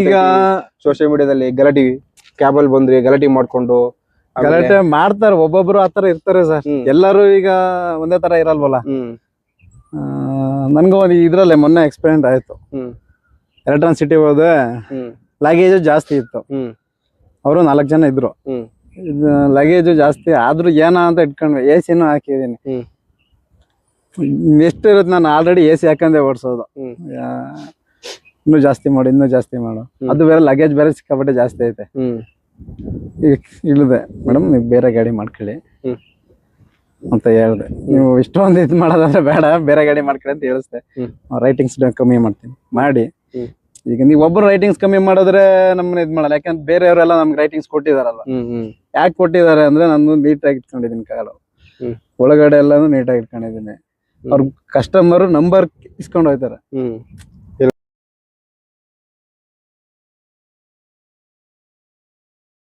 ಈಗ ಸೋಷಿಯಲ್ ಮೀಡಿಯಾದಲ್ಲಿ ಗಲಾಟಿ ಕ್ಯಾಬಲ್ ಬಂದ್ರಿ ಗಲಾಟಿ ಮಾಡ್ಕೊಂಡು ಗಲಾಟೆ ಮಾಡ್ತಾರೆ, ಒಬ್ಬೊಬ್ರು ಆತರ ಇರ್ತಾರೆ ಸರ್. ಎಲ್ಲರೂ ಈಗ ಒಂದೇ ತರ ಇರಲ್ವಲ್ಲ. ನನ್ಗೂ ಒಂದು ಇದ್ರಲ್ಲೇ ಮೊನ್ನೆ ಎಕ್ಸ್ಪೀರಿಯನ್ಸ್ ಆಯ್ತು. ಎಲೆಕ್ಟ್ರಾನ್ ಸಿಟಿ ಹೋದೆ, ಲಗೇಜ್ ಜಾಸ್ತಿ ಇತ್ತು. ಅವರು 4 ಜನ ಇದ್ರು. ಲಗೇಜ್ ಜಾಸ್ತಿ ಆದ್ರೂ ಏನ ಅಂತ ಇಟ್ಕೊಂಡ್ವಿ. AC ಹಾಕಿದೀನಿ. ಎಷ್ಟು ಇರುತ್ತೆ, ನಾನು ಆಲ್ರೆಡಿ AC ಹಾಕಂದೆ ಓಡಿಸೋದು. ಇನ್ನೂ ಜಾಸ್ತಿ ಮಾಡು. ಅದು ಬೇರೆ ಲಗೇಜ್ ಬೇರೆ ಸಿಕ್ಕಾಪಟ್ಟೆ ಜಾಸ್ತಿ ಐತೆ. ಈಗ ಇಳಿದೆ, ಮೇಡಮ್ ನೀವು ಬೇರೆ ಗಾಡಿ ಮಾಡ್ಕೊಳ್ಳಿ ಅಂತ ಹೇಳ್ದೆ. ನೀವು ಇಷ್ಟೊಂದು ಇದು ಮಾಡೋದಾದ್ರೆ ಬೇಡ, ಬೇರೆ ಗಾಡಿ ಮಾಡ್ಕೊಳ್ಳಿ ಅಂತ ಹೇಳಿಸ್ದೆ. ರೈಟಿಂಗ್ಸ್ ಕಮ್ಮಿ ಮಾಡ್ತೀನಿ ಮಾಡಿ. ಈಗ ನೀವು ಒಬ್ಬರು ರೈಟಿಂಗ್ಸ್ ಕಮ್ಮಿ ಮಾಡಿದ್ರೆ ನಮ್ಮನ್ನ ಇದು ಮಾಡಲ್ಲ, ಯಾಕಂದ್ರೆ ಬೇರೆಯವರೆಲ್ಲ ನಮ್ಗೆ ರೈಟಿಂಗ್ಸ್ ಕೊಟ್ಟಿದಾರಲ್ಲ. ಯಾಕೆ ಕೊಟ್ಟಿದ್ದಾರೆ ಅಂದ್ರೆ ನಾನು ನೀಟಾಗಿ ಇಟ್ಕೊಂಡಿದ್ದೀನಿ ಕಾರು, ಒಳಗಡೆ ಎಲ್ಲಾನು ನೀಟಾಗಿ ಇಟ್ಕೊಂಡಿದ್ದೀನಿ. ಅವ್ರ ಕಸ್ಟಮರ್ ನಂಬರ್ ಇಸ್ಕೊಂಡು ಹೋಗ್ತಾರೆ.